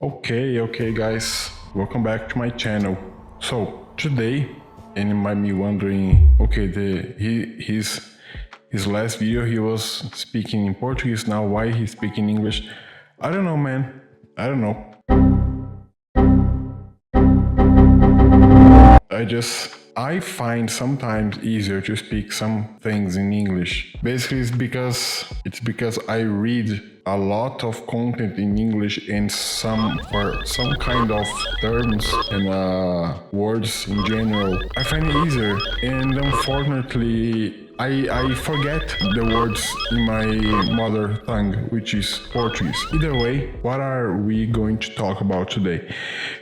Okay, guys, welcome back to my channel. So today, and you might be wondering, okay, his last video he was speaking in Portuguese. Now why he's speaking English? I don't know, man. I don't know. I find sometimes easier to speak some things in English. Basically, it's because I read a lot of content in English and for some kind of terms and words in general. I find it easier, and unfortunately, I forget the words in my mother tongue, which is Portuguese. Either way, what are we going to talk about today?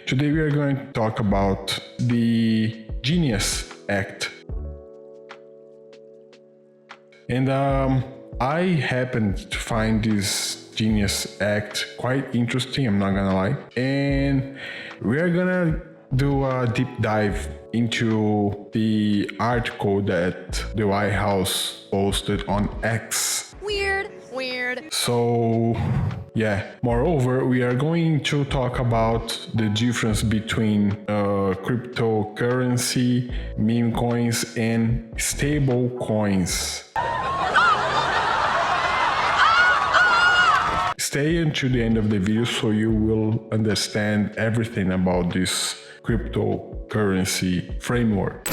Today we are going to talk about the Genius Act. And I happened to find this Genius Act quite interesting, I'm not gonna lie. And we are gonna do a deep dive into the article that the White House posted on X. Weird. So, yeah. Moreover, we are going to talk about the difference between cryptocurrency, memecoins, and stablecoins. Stay until the end of the video so you will understand everything about this cryptocurrency framework.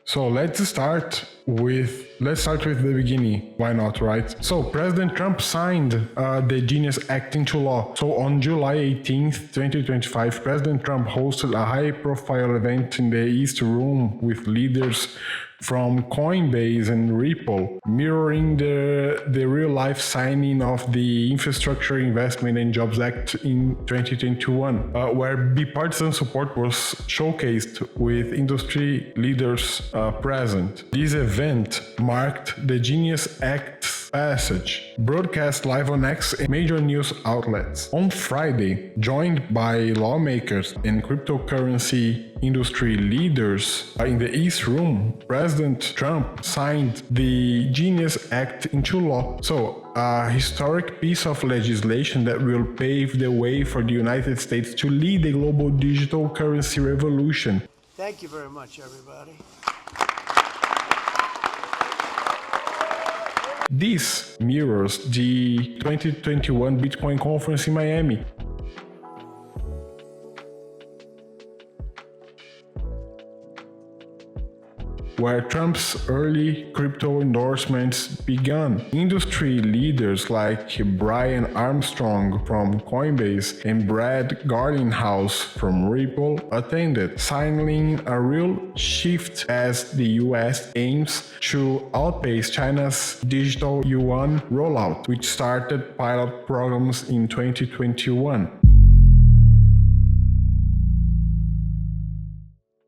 So let's start with the beginning. Why not, right? So President Trump signed the Genius Act into law. So on July 18th, 2025, President Trump hosted a high-profile event in the East Room with leaders from Coinbase and Ripple, mirroring the real-life signing of the Infrastructure Investment and Jobs Act in 2021, where bipartisan support was showcased with industry leaders present. This event marked the Genius Act's passage, broadcast live on X and major news outlets. On Friday, joined by lawmakers and cryptocurrency industry leaders in the East Room, President Trump signed the Genius Act into law. So, a historic piece of legislation that will pave the way for the United States to lead the global digital currency revolution. Thank you very much, everybody. This mirrors the 2021 Bitcoin conference in Miami, where Trump's early crypto endorsements began. Industry leaders like Brian Armstrong from Coinbase and Brad Garlinghouse from Ripple attended, signaling a real shift as the US aims to outpace China's digital yuan rollout, which started pilot programs in 2021.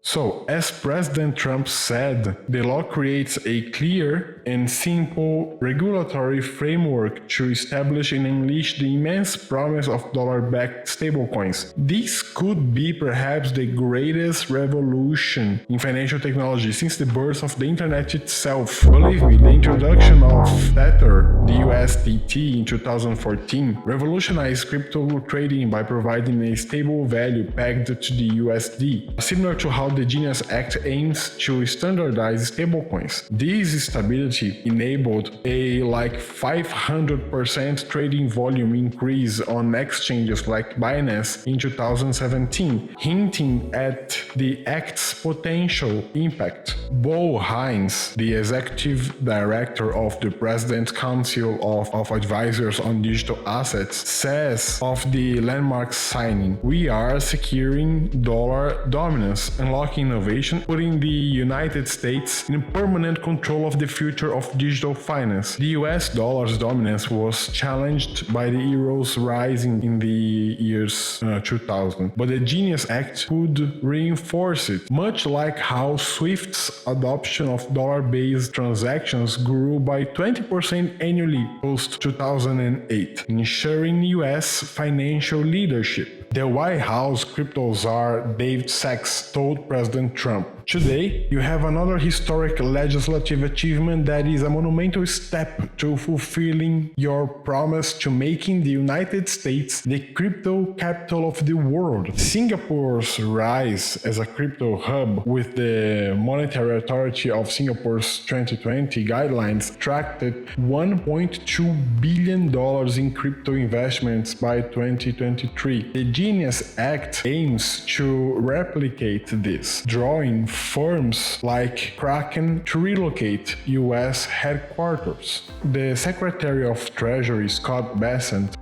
So, as President Trump said, the law creates a clear and simple regulatory framework to establish and unleash the immense promise of dollar-backed stablecoins. This could be perhaps the greatest revolution in financial technology since the birth of the internet itself. Believe me, the introduction of Tether, the USDT in 2014, revolutionized crypto trading by providing a stable value pegged to the USD, similar to how the Genius Act aims to standardize stablecoins. This stability enabled a 500% trading volume increase on exchanges like Binance in 2017, hinting at the Act's potential impact. Bo Hines, the executive director of the President's Council of Advisors on Digital Assets, says of the landmark signing, "We are securing dollar dominance, unlocking innovation, putting the United States in permanent control of the future of digital finance." The US dollar's dominance was challenged by the euro's rise in the years 2000, but the Genius Act could reinforce it, much like how SWIFT's adoption of dollar-based transactions grew by 20% annually post-2008, ensuring US financial leadership. The White House crypto czar David Sachs told President Trump, Today, you have another historic legislative achievement that is a monumental step to fulfilling your promise to making the United States the crypto capital of the world. Singapore's rise as a crypto hub with the Monetary Authority of Singapore's 2020 guidelines tracked $1.2 billion in crypto investments by 2023. The Genius Act aims to replicate this, drawing firms like Kraken to relocate US headquarters. The Secretary of Treasury, Scott Bessent,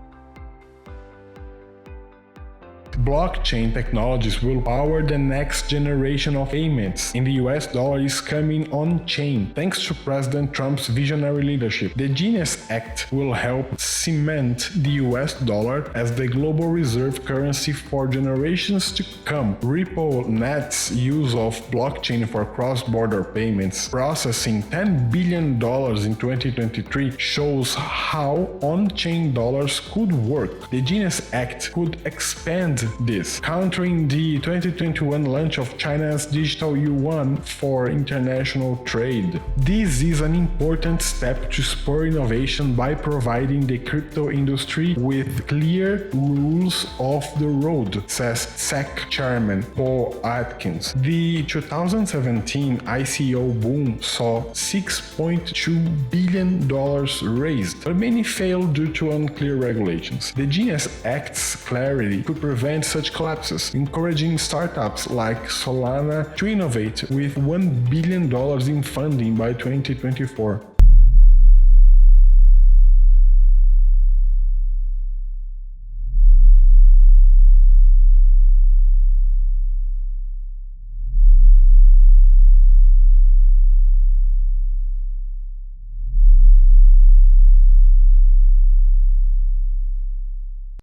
blockchain technologies will power the next generation of payments, and the US dollar is coming on-chain thanks to President Trump's visionary leadership. The Genius Act will help cement the US dollar as the global reserve currency for generations to come. RippleNet's use of blockchain for cross-border payments, processing $10 billion in 2023, shows how on-chain dollars could work. The Genius Act could expand this, countering the 2021 launch of China's digital yuan for international trade. This is an important step to spur innovation by providing the crypto industry with clear rules of the road, says SEC Chairman Paul Atkins. The 2017 ICO boom saw $6.2 billion raised, but many failed due to unclear regulations. The Genius Act's clarity could prevent such collapses, encouraging startups like Solana to innovate with $1 billion in funding by 2024.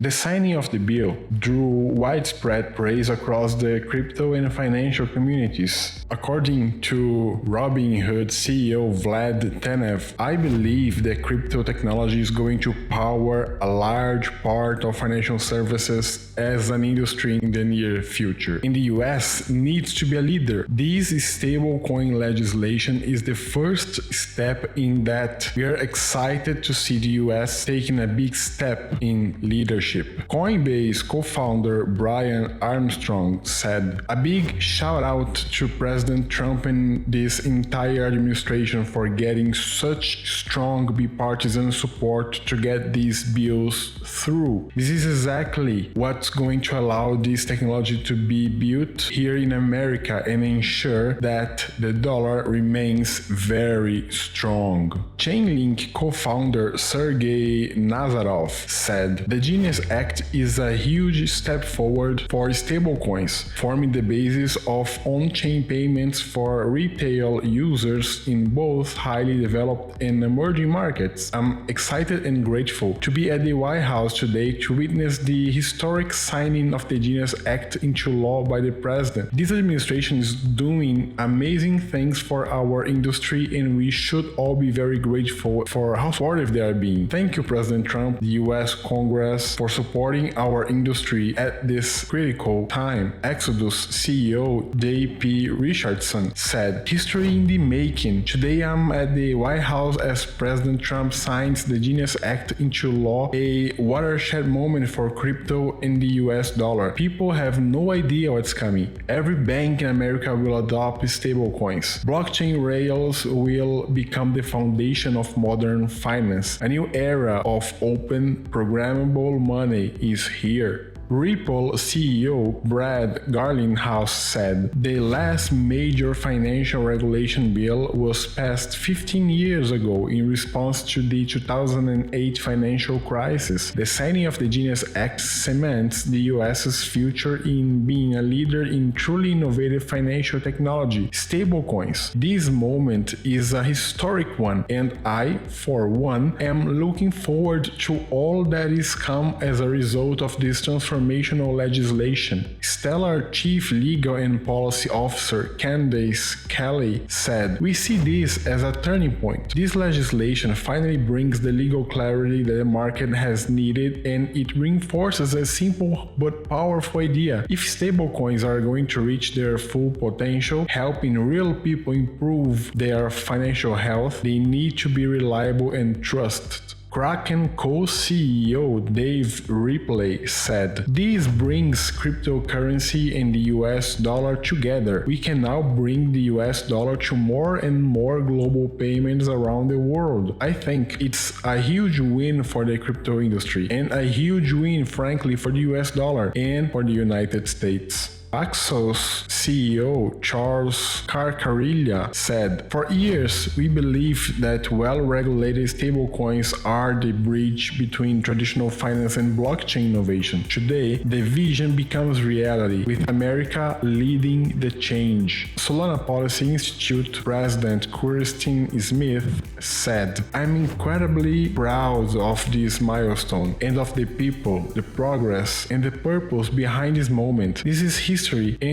The signing of the bill drew widespread praise across the crypto and financial communities. According to Robinhood CEO Vlad Tenev, I believe that crypto technology is going to power a large part of financial services as an industry in the near future. And the US needs to be a leader. This stablecoin legislation is the first step in that. We are excited to see the US taking a big step in leadership. Coinbase co-founder Brian Armstrong said, "A big shout out to President Trump and this entire administration for getting such strong bipartisan support to get these bills through. This is exactly what's going to allow this technology to be built here in America and ensure that the dollar remains very strong." Chainlink co-founder Sergey Nazarov said, "The Genius Act is a huge step forward for stablecoins, forming the basis of on-chain payments for retail users in both highly developed and emerging markets. I'm excited and grateful to be at the White House today to witness the historic signing of the Genius Act into law by the president. This administration is doing amazing things for our industry, and we should all be very grateful for how supportive they are being. Thank you, President Trump, the US Congress, for supporting our industry at this critical time." Exodus CEO J.P. Richardson said, "History in the making. Today I'm at the White House as President Trump signs the Genius Act into law, a watershed moment for crypto and the US dollar. People have no idea what's coming. Every bank in America will adopt stablecoins. Blockchain rails will become the foundation of modern finance. A new era of open, programmable money is here." Ripple CEO Brad Garlinghouse said, "The last major financial regulation bill was passed 15 years ago in response to the 2008 financial crisis. The signing of the Genius Act cements the US's future in being a leader in truly innovative financial technology, stablecoins. This moment is a historic one, and I, for one, am looking forward to all that is come as a result of this transformation transformational legislation. Stellar Chief Legal and Policy Officer Candace Kelly said, "We see this as a turning point. This legislation finally brings the legal clarity that the market has needed, and it reinforces a simple but powerful idea. If stablecoins are going to reach their full potential, helping real people improve their financial health, they need to be reliable and trusted." Kraken co-CEO Dave Ripley said, "This brings cryptocurrency and the US dollar together. We can now bring the US dollar to more and more global payments around the world. I think it's a huge win for the crypto industry and a huge win, frankly, for the US dollar and for the United States." Paxos CEO Charles Carcarilla said, "For years, we believed that well-regulated stablecoins are the bridge between traditional finance and blockchain innovation. Today, the vision becomes reality, with America leading the change." Solana Policy Institute President Kirsten Smith said, "I'm incredibly proud of this milestone and of the people, the progress, and the purpose behind this moment. This is history,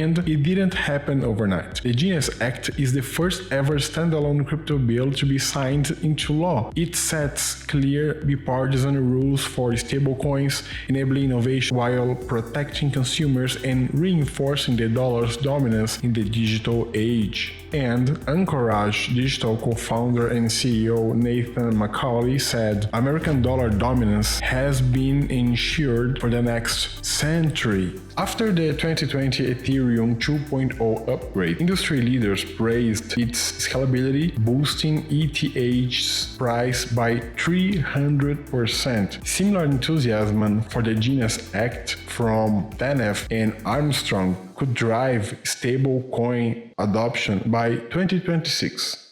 and it didn't happen overnight. The Genius Act is the first ever standalone crypto bill to be signed into law. It sets clear bipartisan rules for stablecoins, enabling innovation while protecting consumers and reinforcing the dollar's dominance in the digital age." And Anchorage Digital co-founder and CEO Nathan McCauley said, "American dollar dominance has been ensured for the next century." After the 2020 Ethereum 2.0 upgrade, industry leaders praised its scalability, boosting ETH's price by 300%. Similar enthusiasm for the Genius Act from Tanef and Armstrong could drive stablecoin adoption by 2026.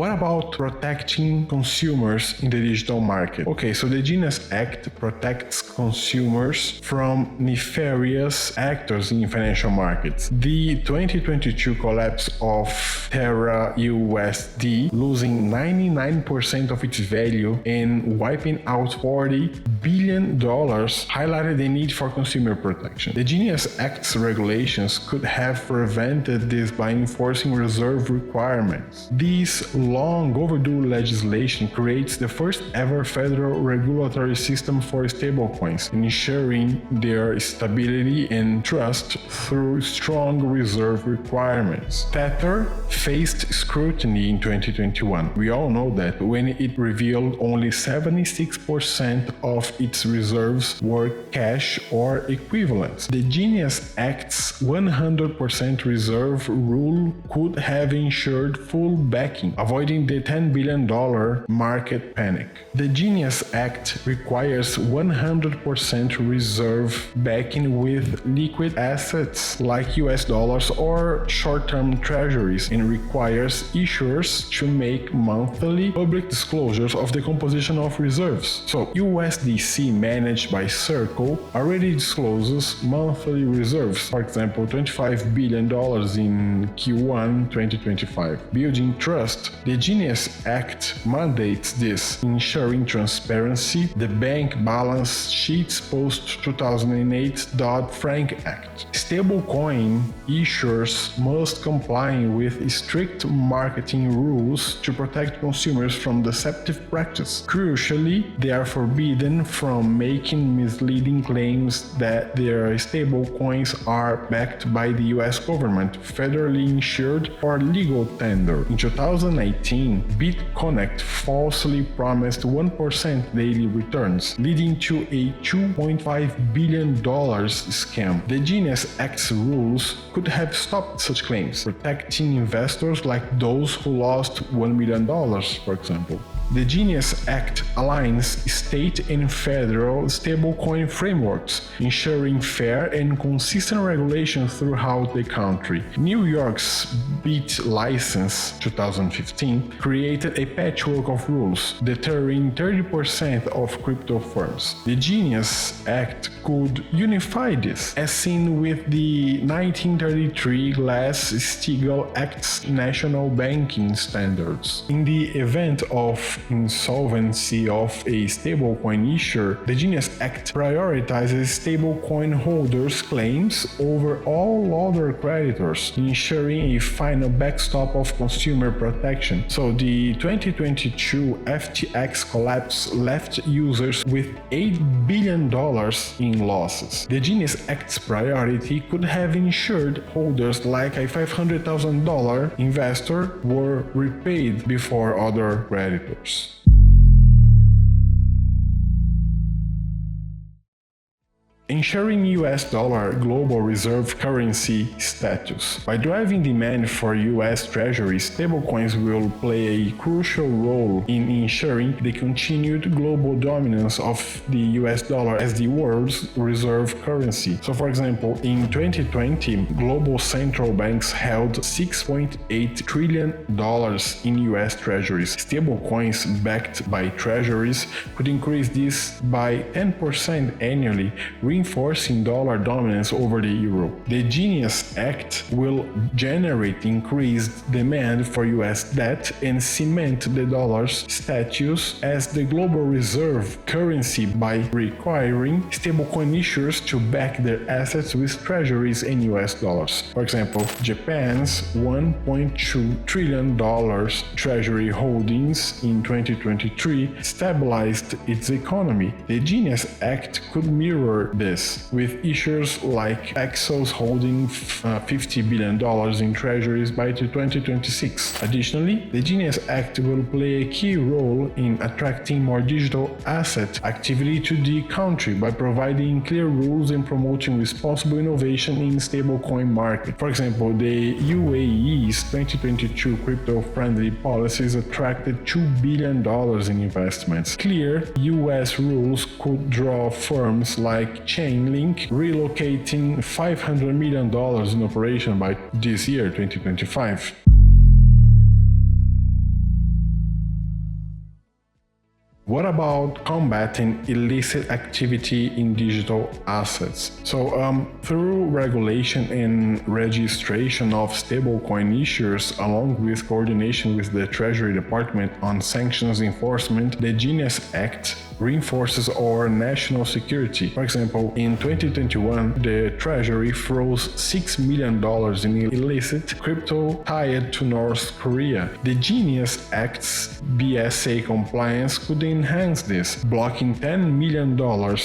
What about protecting consumers in the digital market? Okay, so the Genius Act protects consumers from nefarious actors in financial markets. The 2022 collapse of Terra USD, losing 99% of its value and wiping out $40 billion, highlighted the need for consumer protection. The Genius Act's regulations could have prevented this by enforcing reserve requirements. These long overdue legislation creates the first ever federal regulatory system for stablecoins, ensuring their stability and trust through strong reserve requirements. Tether faced scrutiny in 2021. We all know that, when it revealed only 76% of its reserves were cash or equivalents. The Genius Act's 100% reserve rule could have ensured full backing, avoiding the $10 billion market panic. The Genius Act requires 100% reserve backing with liquid assets like US dollars or short-term treasuries, and requires issuers to make monthly public disclosures of the composition of reserves. So USDC, managed by Circle, already discloses monthly reserves, for example $25 billion in Q1 2025. Building trust, the Genius Act mandates this, ensuring transparency. The bank balance sheets post-2008 Dodd-Frank Act. Stablecoin issuers must comply with strict marketing rules to protect consumers from deceptive practice. Crucially, they are forbidden from making misleading claims that their stablecoins are backed by the US government, federally insured, or legal tender. In 2019, BitConnect falsely promised 1% daily returns, leading to a $2.5 billion scam. The Genius Act's rules could have stopped such claims, protecting investors like those who lost $1 million, for example. The Genius Act aligns state and federal stablecoin frameworks, ensuring fair and consistent regulation throughout the country. New York's BIT license 2015 created a patchwork of rules, deterring 30% of crypto firms. The Genius Act could unify this, as seen with the 1933 Glass-Steagall Act's national banking standards. In the event of insolvency of a stablecoin issuer, the Genius Act prioritizes stablecoin holders' claims over all other creditors, ensuring a final backstop of consumer protection. So the 2022 FTX collapse left users with $8 billion in losses. The Genius Act's priority could have ensured holders like a $500,000 investor were repaid before other creditors. Ensuring US dollar global reserve currency status. By driving demand for US treasuries, stablecoins will play a crucial role in ensuring the continued global dominance of the US dollar as the world's reserve currency. So for example, in 2020, global central banks held $6.8 trillion in US treasuries. Stablecoins backed by treasuries could increase this by 10% annually, reinforcing dollar dominance over the euro. The Genius Act will generate increased demand for US debt and cement the dollar's status as the global reserve currency by requiring stablecoin issuers to back their assets with treasuries in US dollars. For example, Japan's $1.2 trillion treasury holdings in 2023 stabilized its economy. The Genius Act could mirror this, with issuers like Exos holding $50 billion in treasuries by 2026. Additionally, the Genius Act will play a key role in attracting more digital asset activity to the country by providing clear rules and promoting responsible innovation in stablecoin market. For example, the UAE's 2022 crypto-friendly policies attracted $2 billion in investments. Clear US rules could draw firms like Chainlink relocating $500 million in operation by this year, 2025. What about combating illicit activity in digital assets? So, through regulation and registration of stablecoin issuers, along with coordination with the Treasury Department on sanctions enforcement, the Genius Act reinforces our national security. For example, in 2021, the Treasury froze $6 million in illicit crypto tied to North Korea. The Genius Act's BSA compliance could enhance this, blocking $10 million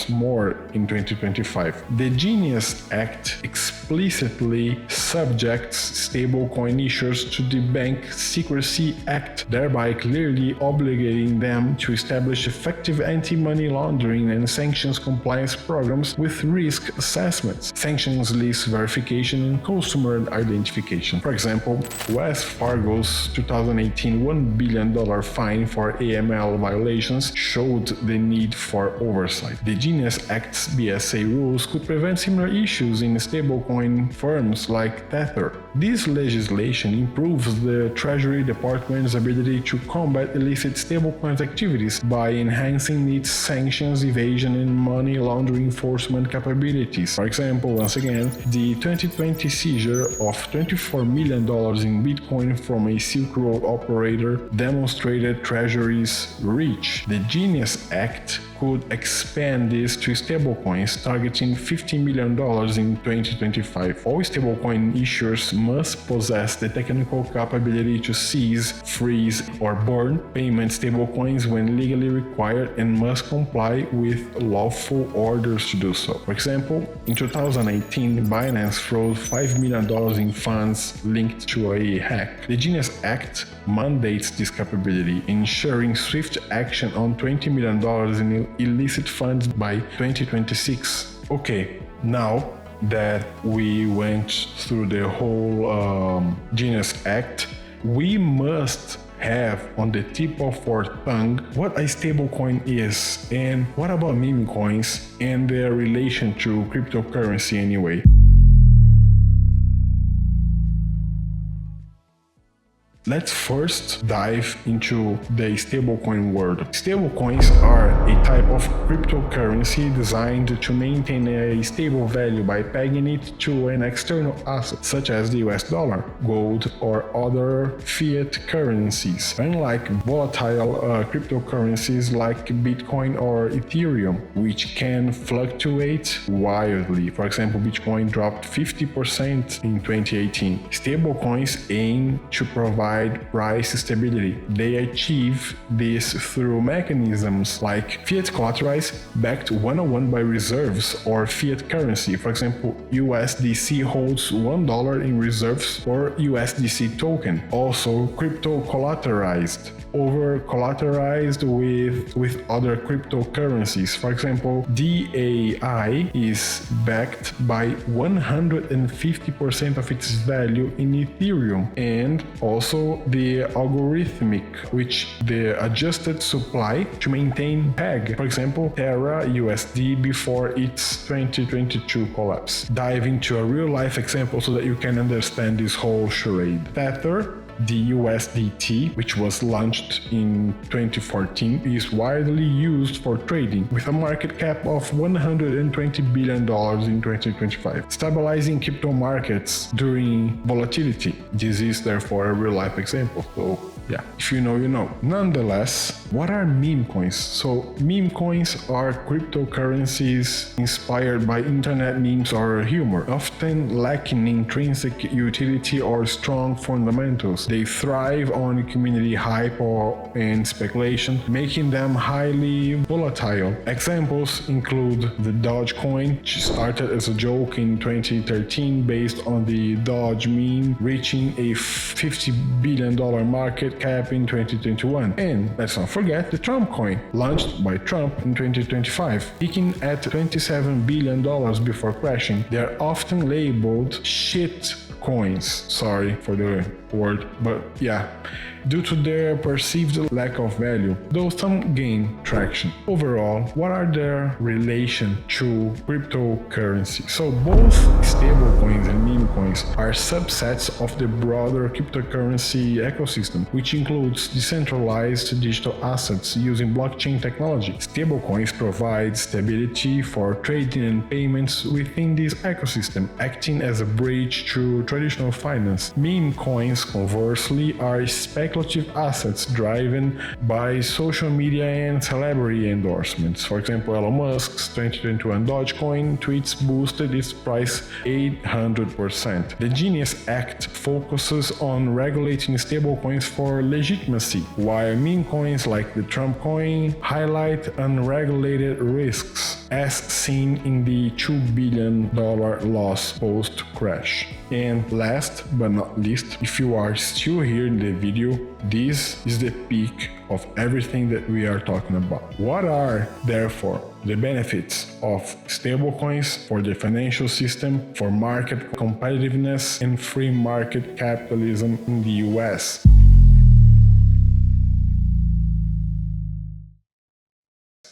more in 2025. The Genius Act explicitly subjects stablecoin issuers to the Bank Secrecy Act, thereby clearly obligating them to establish effective anti-money laundering and sanctions compliance programs with risk assessments, sanctions list verification, and customer identification. For example, Wells Fargo's 2018 $1 billion fine for AML violations showed the need for oversight. The Genius Act's BSA rules could prevent similar issues in stablecoin firms like Tether. This legislation improves the Treasury Department's ability to combat illicit stablecoins activities by enhancing its sanctions, evasion, and money laundering enforcement capabilities. For example, once again, the 2020 seizure of $24 million in Bitcoin from a Silk Road operator demonstrated Treasury's reach. The Genius Act could expand this to stablecoins, targeting $50 million in 2025. All stablecoin issuers must possess the technical capability to seize, freeze, or burn payment stablecoins when legally required and must comply with lawful orders to do so. For example, in 2018, Binance froze $5 million in funds linked to a hack. The Genius Act mandates this capability, ensuring swift action on $20 million in illicit funds by 2026. Okay, now that we went through the whole Genius Act, we must have on the tip of our tongue what a stablecoin is and what about memecoins and their relation to cryptocurrency anyway. Let's first dive into the stablecoin world. Stablecoins are a type of cryptocurrency designed to maintain a stable value by pegging it to an external asset, such as the US dollar, gold, or other fiat currencies. Unlike volatile cryptocurrencies like Bitcoin or Ethereum, which can fluctuate wildly. For example, Bitcoin dropped 50% in 2018. Stablecoins aim to provide price stability. They achieve this through mechanisms like fiat collateralized, backed one-on-one by reserves or fiat currency. For example, USDC holds $1 in reserves for USDC token. Also, crypto collateralized, over collateralized with other cryptocurrencies. For example, DAI is backed by 150% of its value in Ethereum, and also the algorithmic, which the adjusted supply to maintain peg. For example, Terra USD before its 2022 collapse. Dive into a real life example so that you can understand this whole charade. Tether, the USDT, which was launched in 2014, is widely used for trading, with a market cap of $120 billion in 2025, stabilizing crypto markets during volatility. This is therefore a real-life example. So yeah, if you know, you know. Nonetheless, what are meme coins? So meme coins are cryptocurrencies inspired by internet memes or humor, often lacking intrinsic utility or strong fundamentals. They thrive on community hype and speculation, making them highly volatile. Examples include the Dogecoin, which started as a joke in 2013 based on the Doge meme, reaching a $50 billion market cap in 2021. And let's not forget the Trump coin, launched by Trump in 2025, peaking at $27 billion before crashing. They are often labeled shit coins. Sorry for the word, but yeah, due to their perceived lack of value, though some gain traction. Overall, what are their relation to cryptocurrency? So both stablecoins and meme coins are subsets of the broader cryptocurrency ecosystem, which includes decentralized digital assets using blockchain technology. Stablecoins provide stability for trading and payments within this ecosystem, acting as a bridge to traditional finance. Meme coins, conversely, are speculative assets driven by social media and celebrity endorsements. For example, Elon Musk's 2021 Dogecoin tweets boosted its price 800%. The Genius Act focuses on regulating stablecoins for legitimacy, while meme coins like the Trump coin highlight unregulated risks, as seen in the $2 billion loss post-crash. And last but not least, if you are still here in the video, this is the peak of everything that we are talking about. What are, therefore, the benefits of stablecoins for the financial system, for market competitiveness, and free market capitalism in the US?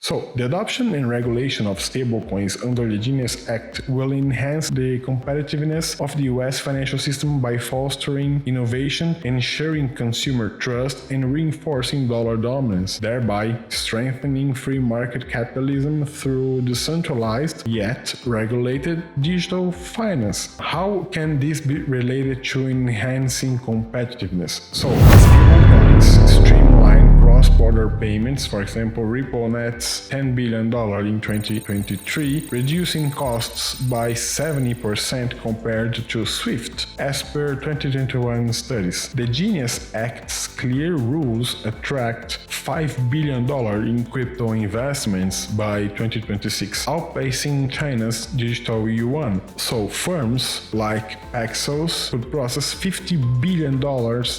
So, the adoption and regulation of stablecoins under the Genius Act will enhance the competitiveness of the US financial system by fostering innovation, ensuring consumer trust, and reinforcing dollar dominance, thereby strengthening free market capitalism through decentralized yet regulated digital finance. How can this be related to enhancing competitiveness? So, stablecoins streamline cross-border payments. For example, Ripple nets $10 billion in 2023, reducing costs by 70% compared to SWIFT, as per 2021 studies. The Genius Act's clear rules attract $5 billion in crypto investments by 2026, outpacing China's digital yuan. So firms like Paxos could process $50 billion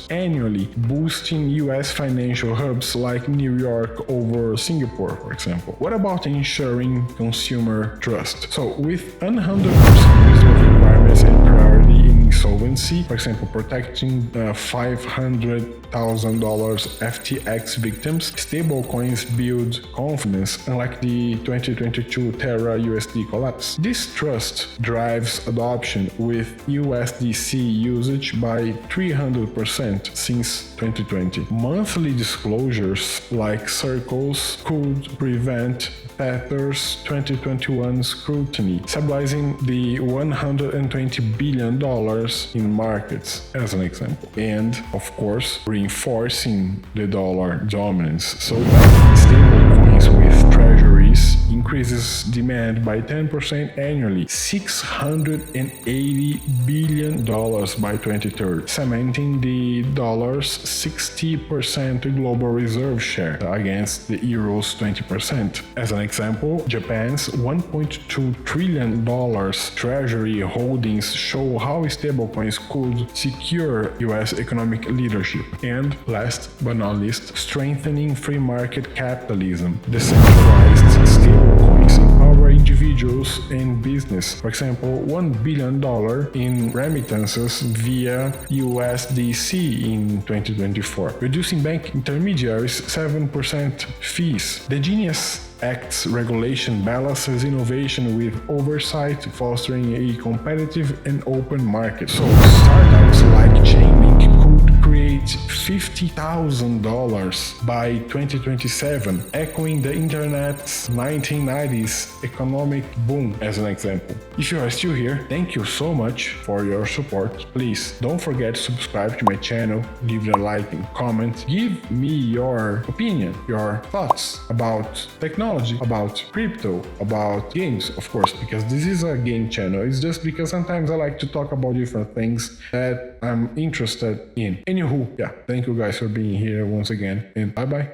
annually, boosting US financial hubs like New York over Singapore, for example. What about ensuring consumer trust? So with 100% requirements and priority in solving insolvency, for example, protecting $500,000 FTX victims. Stablecoins build confidence, unlike the 2022 Terra USD collapse. This trust drives adoption, with USDC usage by 300% since 2020. Monthly disclosures like Circles could prevent Tether's 2021 scrutiny, stabilizing the $120 billion in markets, as an example, and of course reinforcing the dollar dominance. So backing stablecoins with treasuries increases demand by 10% annually, $680 billion by 2030, cementing the dollar's 60% global reserve share against the euro's 20%. As an example, Japan's $1.2 trillion treasury holdings show how stablecoins could secure US economic leadership. And last but not least, strengthening free market capitalism. Decentralized stablecoins empower individuals and business. For example, $1 billion in remittances via USDC in 2024, reducing bank intermediaries 7% fees. The Genius Act's regulation balances innovation with oversight, fostering a competitive and open market. So startups like Chainlink could create $50,000 by 2027, echoing the internet's 1990s economic boom, as an example. If you are still here, thank you so much for your support. Please don't forget to subscribe to my channel, give it a like and comment. Give me your opinion, your thoughts about technology, about crypto, about games, of course, because this is a game channel. It's just because sometimes I like to talk about different things that I'm interested in. Anywho, yeah, thank you guys for being here once again, and bye bye.